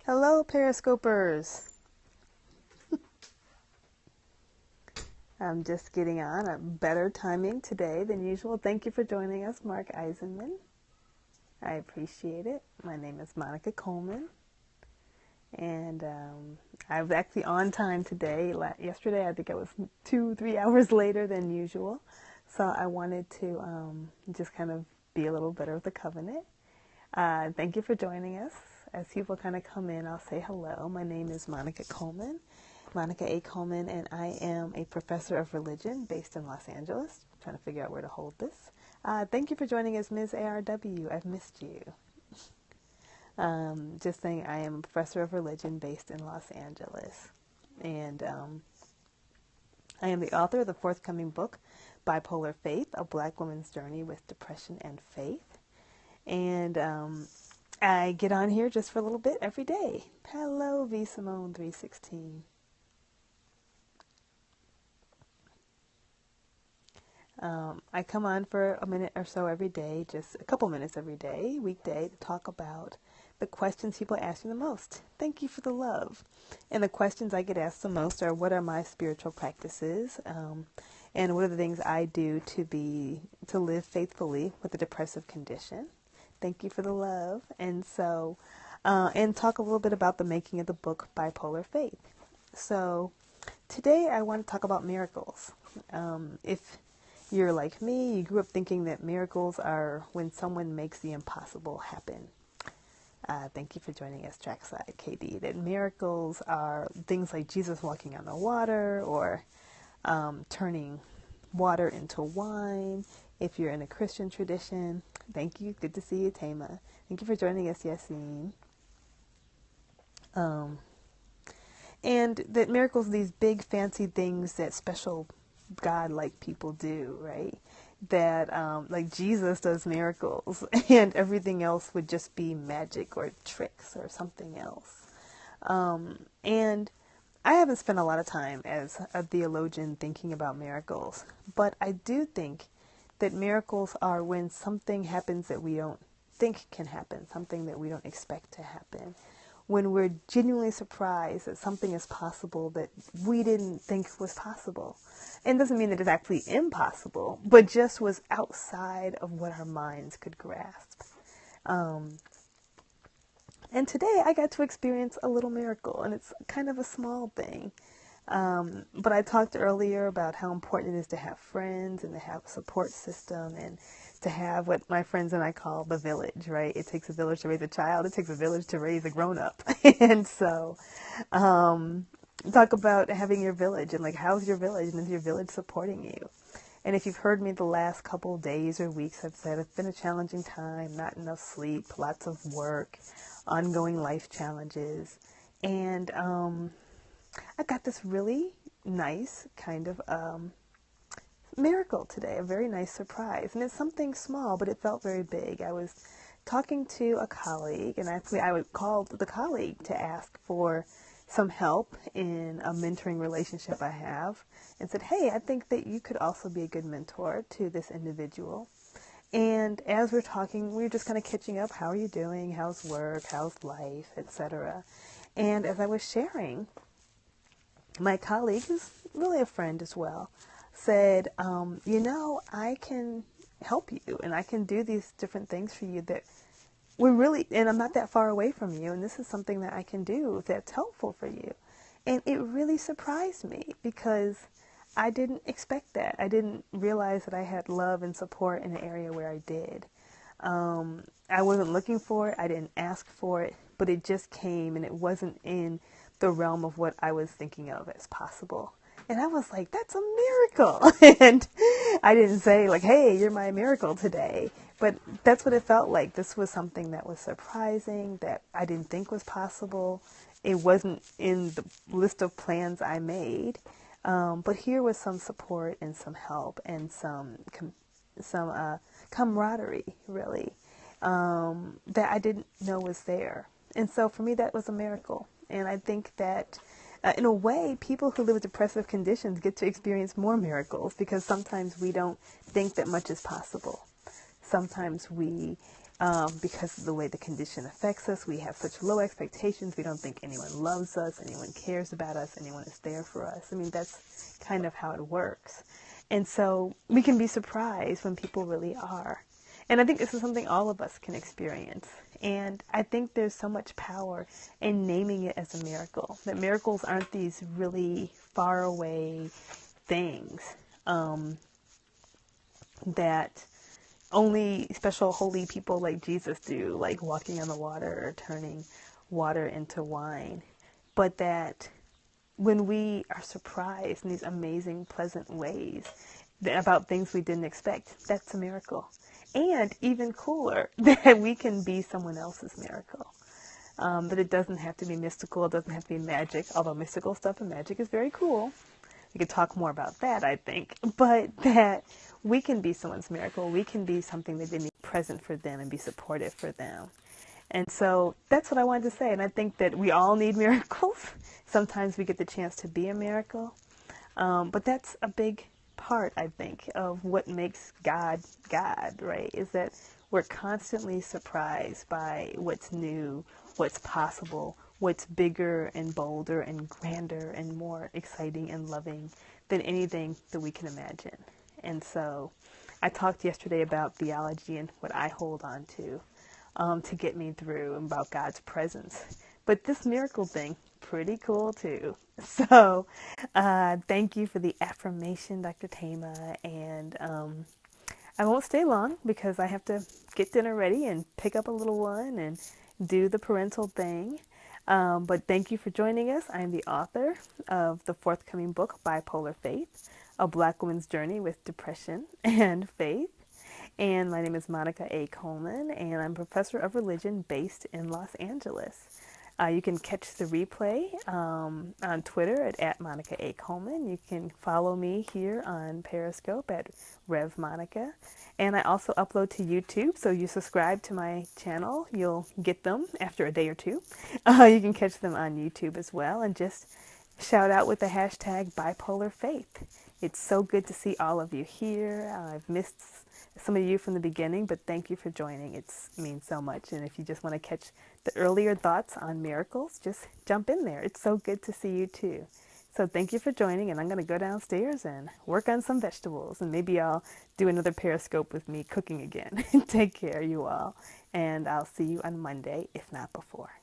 Hello, Periscopers. I'm just getting on a better timing today than usual. Thank you for joining us, Mark Eisenman. I appreciate it. My name is Monica Coleman, and I was actually on time today. Yesterday, I think I was 2-3 hours later than usual, so I wanted to just kind of be a little better with the covenant. Thank you for joining us. As people kind of come in, I'll say hello. My name is Monica Coleman, Monica A. Coleman, and I am a professor of religion based in Los Angeles. I'm trying to figure out where to hold this. Thank you for joining us, Ms. ARW. I've missed you. Just saying, I am a professor of religion based in Los Angeles. And I am the author of the forthcoming book, Bipolar Faith, A Black Woman's Journey with Depression and Faith. And I get on here just for a little bit every day. Hello, V Simone 316. I come on for a minute or so every day, just a couple minutes every day, weekday, to talk about the questions people ask me the most. Thank you for the love. And the questions I get asked the most are, what are my spiritual practices? And what are the things I do to live faithfully with a depressive condition? Thank you for the love. And so, and talk a little bit about the making of the book, Bipolar Faith. So today I want to talk about miracles. If you're like me, you grew up thinking that miracles are when someone makes the impossible happen. Thank you for joining us, Trackside KD. That miracles are things like Jesus walking on the water, or turning water into wine. If you're in a Christian tradition, thank you. Good to see you, Tama. Thank you for joining us, Yassine. And that miracles are these big fancy things that special God-like people do, right? That like Jesus does miracles, and everything else would just be magic or tricks or something else. And I haven't spent a lot of time as a theologian thinking about miracles, but I do think that miracles are when something happens that we don't think can happen, something that we don't expect to happen. When we're genuinely surprised that something is possible that we didn't think was possible. And it doesn't mean that it's actually impossible, but just was outside of what our minds could grasp. And today I got to experience a little miracle, and it's kind of a small thing. But I talked earlier about how important it is to have friends and to have a support system and to have what my friends and I call the village, right? It takes a village to raise a child. It takes a village to raise a grown-up. And so talk about having your village and like, how's your village, and is your village supporting you? And if you've heard me the last couple of days or weeks, I've said it's been a challenging time, not enough sleep, lots of work, ongoing life challenges. And I got this really nice kind of miracle today, a very nice surprise. And it's something small, but it felt very big. I was talking to a colleague, and actually I would call the colleague to ask for some help in a mentoring relationship I have, and said, hey, I think that you could also be a good mentor to this individual. And as we're talking, we were just kind of catching up. How are you doing? How's work? How's life? Etc. And as I was sharing, my colleague, who's really a friend as well, said, I can help you, and I can do these different things for you that and I'm not that far away from you, and this is something that I can do that's helpful for you. And it really surprised me because I didn't expect that. I didn't realize that I had love and support in an area where I did. I wasn't looking for it. I didn't ask for it, but it just came, and it wasn't in the realm of what I was thinking of as possible. And I was like, that's a miracle. And I didn't say like, hey, you're my miracle today. But that's what it felt like. This was something that was surprising, that I didn't think was possible. It wasn't in the list of plans I made. But here was some support and some help and some camaraderie, really, that I didn't know was there. And so for me, that was a miracle. And I think that in a way, people who live with depressive conditions get to experience more miracles, because sometimes we don't think that much is possible. Sometimes we because of the way the condition affects us. We have such low expectations. We don't think anyone loves us, anyone cares about us, anyone is there for us. I mean, that's kind of how it works. And so we can be surprised when people really are. And I think this is something all of us can experience. And I think there's so much power in naming it as a miracle. That miracles aren't these really far away things that only special holy people like Jesus do, like walking on the water or turning water into wine. But that when we are surprised in these amazing, pleasant ways about things we didn't expect, that's a miracle. And even cooler, that we can be someone else's miracle. That it doesn't have to be mystical, it doesn't have to be magic, although mystical stuff and magic is very cool. We could talk more about that, I think. But that we can be someone's miracle. We can be something that they need present for them and be supportive for them. And so that's what I wanted to say. And I think that we all need miracles. Sometimes we get the chance to be a miracle. But that's a big part, I think, of what makes God, God, right? Is that we're constantly surprised by what's new, what's possible, what's bigger and bolder and grander and more exciting and loving than anything that we can imagine. And so I talked yesterday about theology and what I hold on to get me through, and about God's presence. But this miracle thing, pretty cool too. So thank you for the affirmation, Dr. Tama. And I won't stay long because I have to get dinner ready and pick up a little one and do the parental thing. But thank you for joining us. I am the author of the forthcoming book, Bipolar Faith, A Black Woman's Journey with Depression and Faith. And my name is Monica A. Coleman, and I'm a professor of religion based in Los Angeles. You can catch the replay on Twitter at Monica A. Coleman. You can follow me here on Periscope at Rev Monica. And I also upload to YouTube, so you subscribe to my channel, you'll get them after a day or two. You can catch them on YouTube as well, and just shout out with the hashtag Bipolar Faith. It's so good to see all of you here. I've missed some of you from the beginning, but thank you for joining. It means so much. And if you just want to catch the earlier thoughts on miracles, just jump in there. It's so good to see you too. So thank you for joining, and I'm going to go downstairs and work on some vegetables, and maybe I'll do another Periscope with me cooking again. Take care, you all, and I'll see you on Monday, if not before.